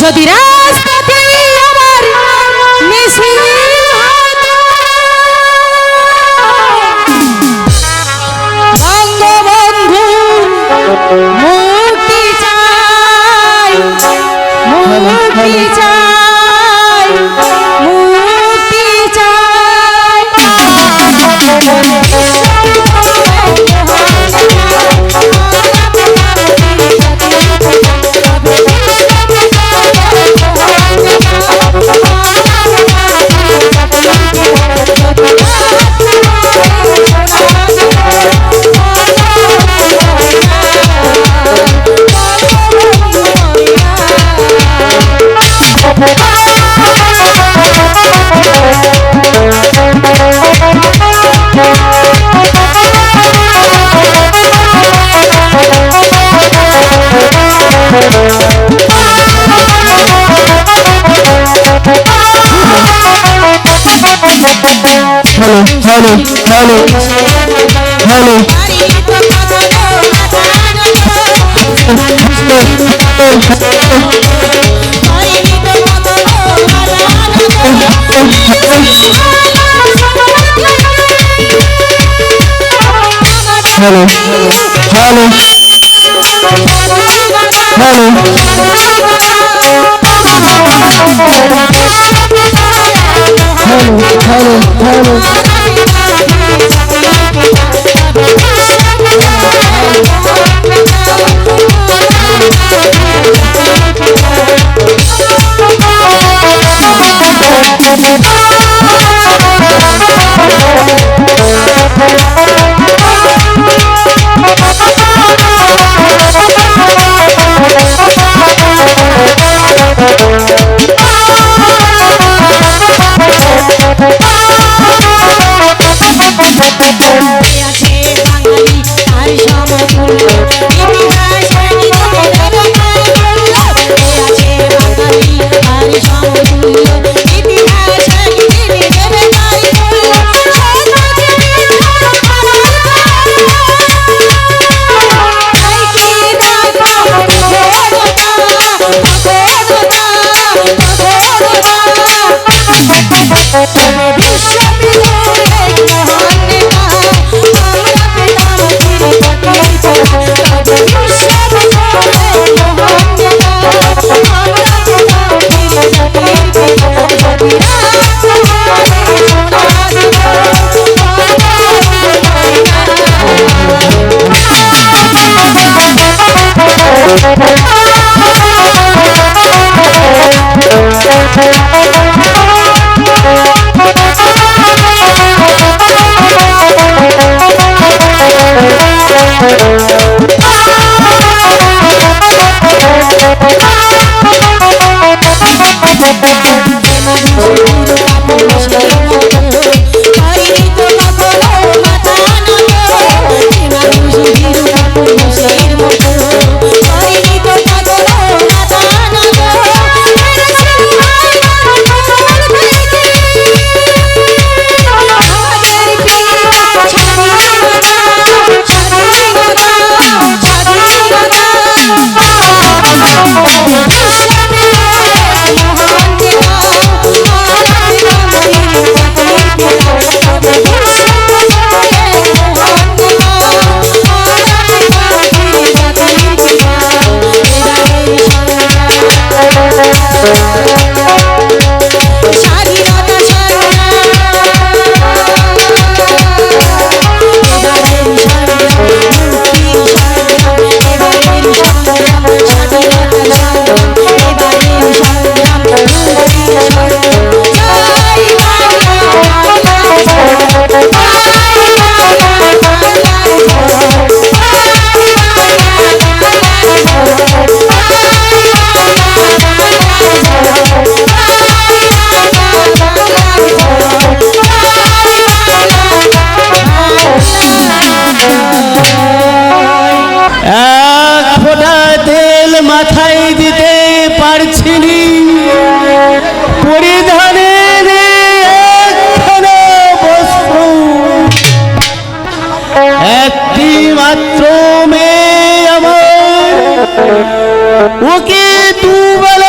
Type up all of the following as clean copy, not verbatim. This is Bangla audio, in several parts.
যদি রাস্তাতে আমার মিছিল বঙ্গবন্ধু মুক্তি চাই, মুক্তি চাই, মুক্তি চাই। Hello, hello, hello, hello, hello, ওকে দুবেলা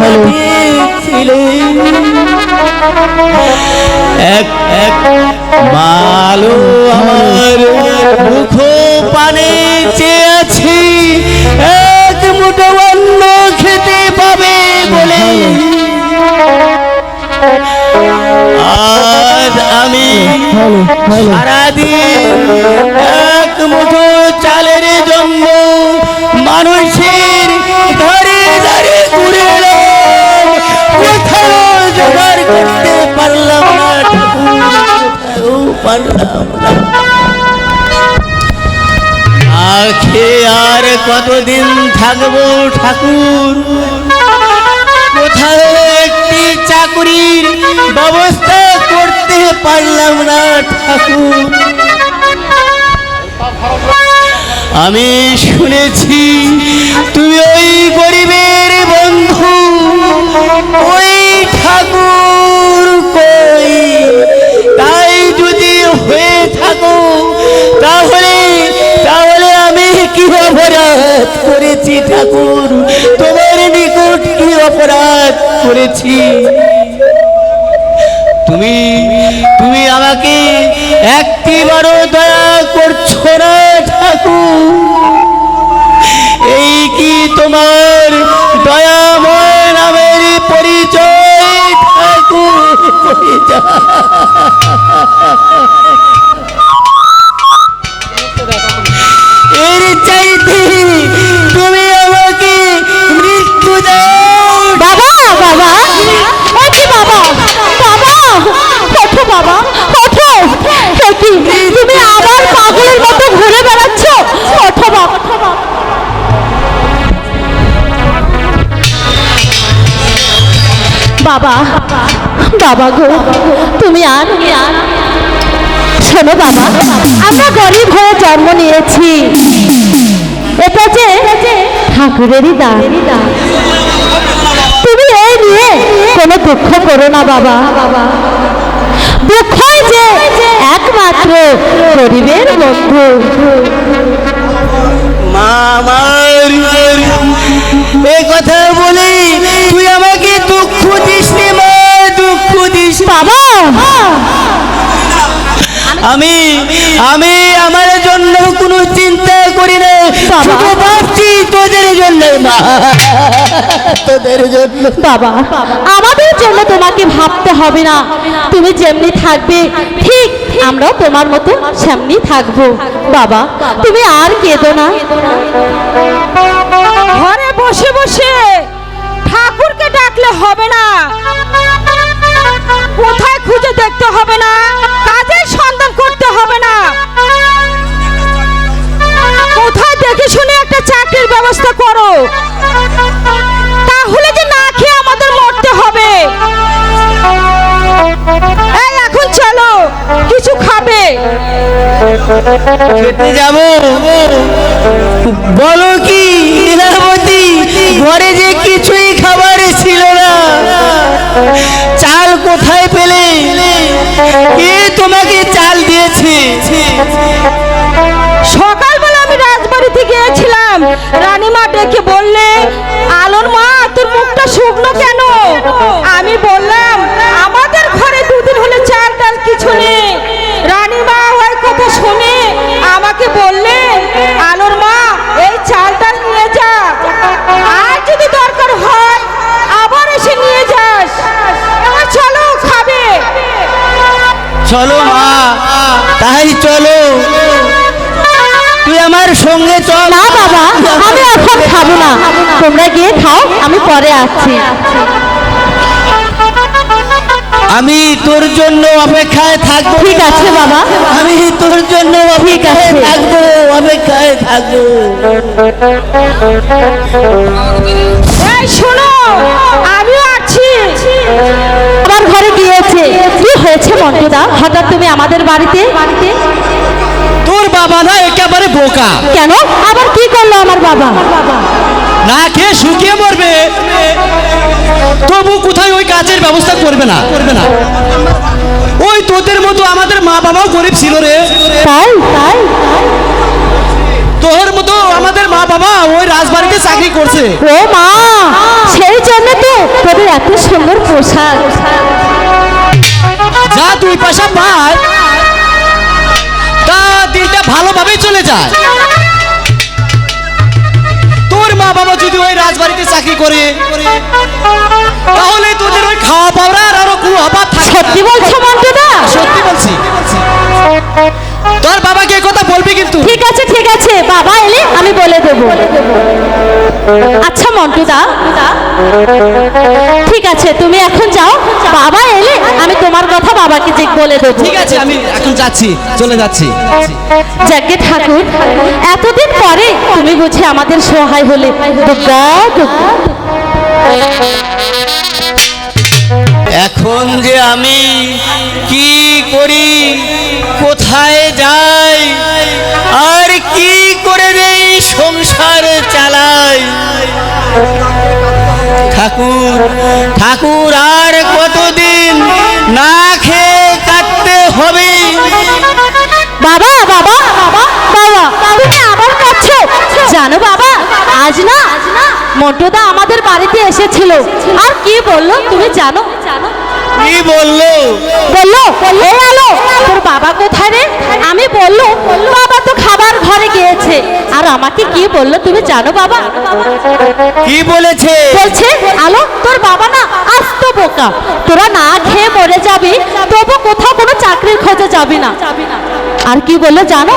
পাঠিয়েছিলে। এক এক মালো আমার মুখ পানে চেয়ে আছি, এক মুঠো অন্ন খেতে পাবে বলে। আজ আমি সারাদিন এক মুঠো চালের জন্য মানুষের ঘরে ঘরে ঘুরে এলাম, কোথাও জোগাড় করতে পারলাম না ঠাকুর, কোথাও পারলাম না। না খেয়ে আর কতদিন থাকবো ঠাকুর, কোথাও একটি চাকরির ব্যবস্থা করতে পারলাম না ঠাকুর। আমি শুনেছি তুমি ওই গরিবের বন্ধু, ওই ঠাকুর কই, তাই যদি হয়ে থাকো তাহলে তাহলে আমি কি অপরাধ করেছি ঠাকুর, তোমার নিকট কি অপরাধ করেছি? তুমি তুমি আমাকে একটিবারও দয়া করছো না ঠাকুর। এই কি তোমার দয়াময় নামের পরিচয় ঠাকুর, পরিচয়? এর চাইতে তুমি আমাকে মৃত্যু দাও। বাবা বাবা, ও কি বাবা, বাবা ওঠো, বাবা ওঠো। এ কি, তুমি আবার পাগলের মতো ঘুরে বেড়াচ্ছ? ওঠো বাবা। বাবা বাবা গো, তুমি আর শোনো বাবা, আমরা গরিব হয়ে জন্ম নিয়েছি, এটা যে ঠাকুরেরই দান। তুমি এই নিয়ে কোনো দুঃখ করো না বাবা, দুঃখই যে একমাত্র গরিবের বন্ধু। মা আমার এ কথা বলে তুই আমাকে দুঃখ দিস নি মা, দুঃখ দিস নি। বাবা আমি আমি আমার জন্য কোনো চিন্তা করি না, শুধু ভাবছি তোদের জন্য মা, তোদের জন্য। বাবা আমাদের জন্য তোমাকে ভাবতে হবে না, তুমি যেমনি থাকবে ঠিক আমরাও তোমার মতো সেমনি থাকবো। বাবা তুমি আর কেঁদো না। ঘরে বসে বসে ঠাকুরকে ডাকলে হবে না, কোথায় খুঁজে দেখতে হবে না, কাজের সন্ধান করতে হবে না, কোথায় দেখে শুনে একটা চাকরির ব্যবস্থা করো, তাহলে যে না খেয়ে আমাদের মরতে হবে। এই এখন চলো, কিছু খাবে? খেতে যাব? বলো কি লীলাবতী, ঘরে যে কিছুই খাবার ছিল না, চাল কোথায় পেলে? কে তোমাকে চাল দিয়েছে? সকালবেলা আমি রাজবাড়িতে গিয়েছিলাম, রানীমা ডেকে বললে, আলোর মা তোর মুখটা শুকনো কেন? আমি বললাম আমাদের ঘরে দুদিন হলে চাল ডাল কিছু নেই। রানীমা ওই কথা শুনে আমাকে বললে, আলোর মা এই চাল ডাল নিয়ে যা, আর যদি দরকার হয় আবার এসে নিয়ে যাস। এবার চলো খাবে। চলো মা, তাই চলো, তুই আমার সঙ্গে চল। না বাবা আমি এখন খাবো না, তোমরা গিয়ে খাও, আমি পরে আসছি। আমি তোর জন্য অপেক্ষায় থাকবো। ঠিক আছে বাবা, আমি তোর জন্য অপেক্ষায় আছে। থাকবো, অপেক্ষায় থাকবো। এই শোনো, আমিও আছি। আমার ঘরে গিয়েছে। কি হয়েছে মন্টুদা, হঠাৎ তুমি আমাদের বাড়িতে? তোর বাবা না একেবারে বোকা, কেন, আবার কি করলো আমার বাবা? না খেয়ে শুকিয়ে মরবে, তবু কোথায় ওই কাজের ব্যবস্থা করবে না। ওই তোদের মতো আমাদের মা বাবাও গরিব ছিল রে, তাই তাই তোর মতো আমাদের মা বাবা ওই রাজবাড়িতে চাকরি করছে। ও মা, সেই জন্য তো তোদের এত সুন্দর পোশাক। যা 2 পয়সা পায় তা দিনটা ভালোভাবেই চলে যায়। তোর মা বাবা যদি ওই রাজবাড়িতে চাকরি করে তাহলে তোদের ওই খাওয়া পাওয়ার আরো কোনো অভাব থাকে না। সত্যি বলছো মন্টুদা? সত্যি বলছি। তোর বাবাকে এই কথা বলবি কিন্তু। ঠিক আছে ঠিক আছে, বাবা এলে আমি বলে দেব। আচ্ছা মন্টুদা, ঠিক আছে তুমি এখন যাও, বাবা এলে আমি তোমার কথা বাবাকে যে বলে দেব। ঠিক আছে, আমি এখন যাচ্ছি, চলে যাচ্ছি। যাকে ঠাকুর, এতদিন পরে তুমি বুঝি আমাদের সহায় হলে। দুর্গা দুর্গা। এখন যে আমি কি করি, কোথায় যাই, আর কি করে এই সংসার চালাই। ঠাকুর ঠাকুর আর কতদিন না খেয়ে কাটতে হবে। বাবা বাবা বাবা বাবা, তুমি আবার কাঁদছো? জানো বাবা, আজ না মন্টুদা আমাদের বাড়িতে এসেছিল, আর কি বললো তুমি জানো? কি বললো? বললো এই আলো তোর বাবা কোথায় রে? আমি বললো বাবা তো খাবার ঘরে গিয়েছে। আর আমাকে কি বললো তুমি জানো বাবা? কি বলেছে? বলছে আলো তোর বাবা না আস্ত বোকা, তোরা না খেয়ে মরে যাবি তবু কোথাও কোনো চাকরির খোঁজে যাবি না। আর কি বললো জানো?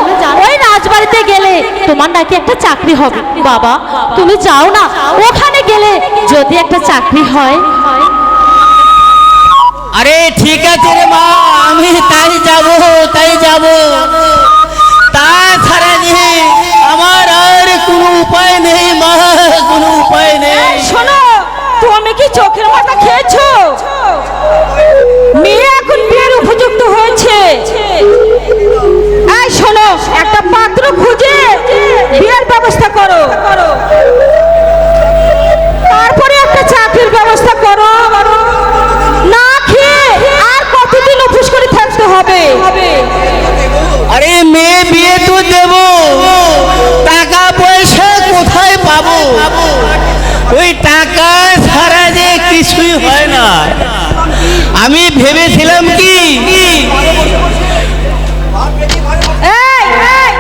ওই রাজবাড়িতে গেলে তোমার নাকি একটা চাকরি হবে। বাবা তুমি যাও না, ওখানে গেলে যদি একটা চাকরি হয়। আরে ঠিক আছে রে মা, আমি তাই যাব তাই যাব। তাছাড়া যে আমার আর কোনো উপায় নেই মা, কোনো উপায় নেই। শোনো, তুমি কি চোখের মাথা খেয়েছো? মেয়ে এখন বিয়ের উপযুক্ত হয়েছে। এই শোনো, একটা পাত্র খুঁজে বিয়ের ব্যবস্থা করো, তারপরে একটা চাকরির ব্যবস্থা করো। না খেয়ে আর কতদিন উপোস করে থাকতে হবে? আরে মেয়ে বিয়ে তো দেব, টাকা পয়সা কোথায় পাবো? ওই টাকা ছাড়া যে কিছুই হয় না। আমি ভেবেছিলাম কি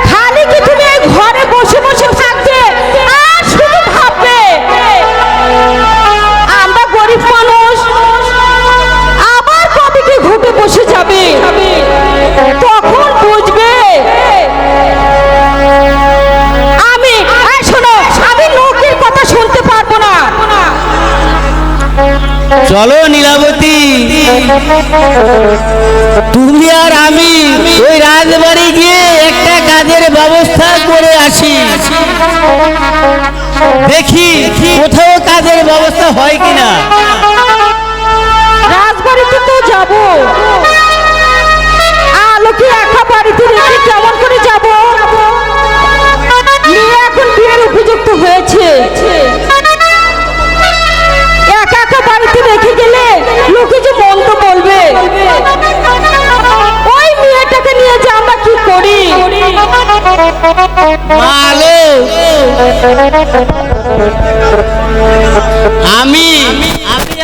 খালি কি তুমি এই ঘরে বসে বসে থাকবে আর শুধু ভাববে আমরা গরিব মানুষ, আবার কবে কি ঘুটে বসে যাবে, তখন বুঝবে। আমি শোনো, আমি লোকের কথা শুনতে পারবো না। চলো নীলাবতী, তুমি আর আমি ওই রাজবাড়ি গিয়ে একটা কাজের ব্যবস্থা করে আসি। দেখি কোথাও কাজের ব্যবস্থা হয় কিনা। রাজবাড়িতে তো যাবো, আলোকে একা বাড়িতে রেখে কেমন করে যাবো? মেয়ে এখন বিয়ের উপযুক্ত হয়েছে, একা একা বাড়িতে রেখে গেলে লোকে যে মন্দ বলবে। ওই মেয়েটাকে নিয়ে যে আমরা কি করি? মালো, আমি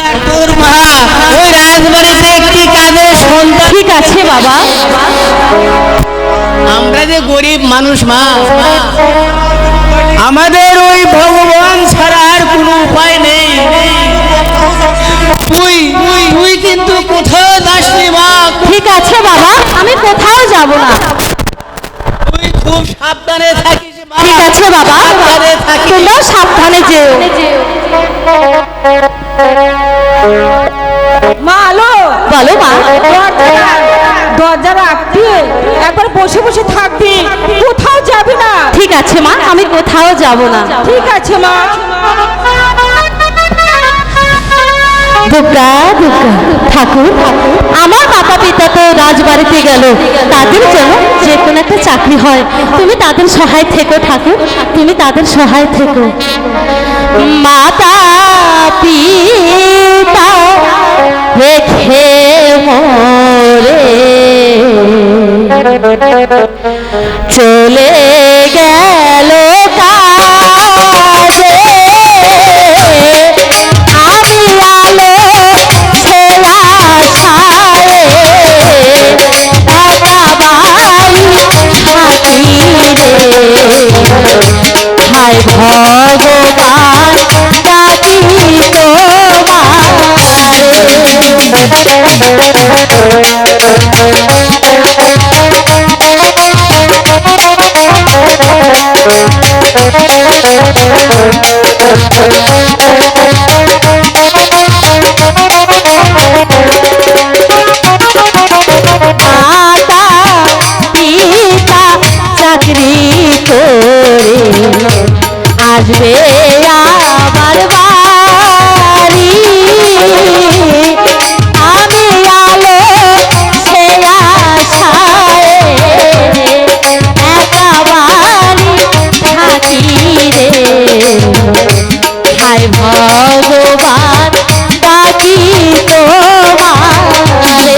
আর তোর মা ওই রাজবাড়িতে একটি কাজের সন্ধান। ঠিক আছে বাবা। আমরা যে গরিব মানুষ মা, আমাদের ওই ভগবান ছাড়া আর কোনো উপায় নেই। তুই তুই কিন্তু কোথাও যাসনি মা। ঠিক আছে বাবা, আমি কোথাও যাব না। তুই খুব সাবধানে থাকিস মা। ঠিক আছে বাবা, সাবধানে থাকিস। তোমরাও সাবধানে যেও। মা আলো, বলো মা। দরজা রাখবি, একবার বসে বসে থাকবি, কোথাও যাবি না। ঠিক আছে মা, আমি কোথাও যাব না। ঠিক আছে মা। দুর্গা দুর্গা। ঠাকুর, আমার মাতা পিতা তো রাজবাড়িতে গেল, তাদের জন্য যে কোনো একটা চাকরি হয়, তুমি তাদের সহায় থেকো ঠাকুর, তুমি তাদের সহায় থেকো। মাতা পিতা রেখে মোরে চলে গেল কাজে, আমি মাতা পিতা চাকরি করে আসবে আমার বাড়ি, আমি আলো সে আশায় একা বাড়ি থাকি রে। হায় ভগবান ডাকি তোমারে।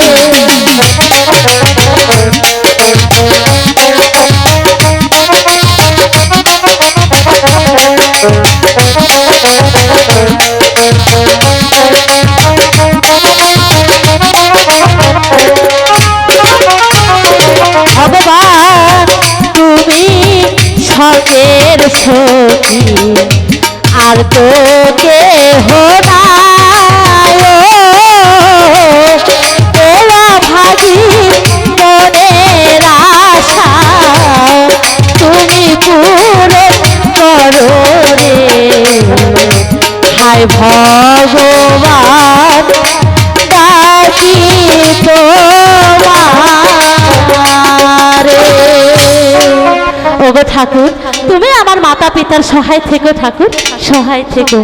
ভগবান তুমি সকের সখী আর তো কেহ নাই, তোরা ভাগি মনের আশা তুমি পূরণ করো রে। হায় ভগবান ডাকি তোমারে। ওগো ঠাকুর, তুমি আমার মাতা পিতার সহায় থেকো ঠাকুর, সহায় থেকো।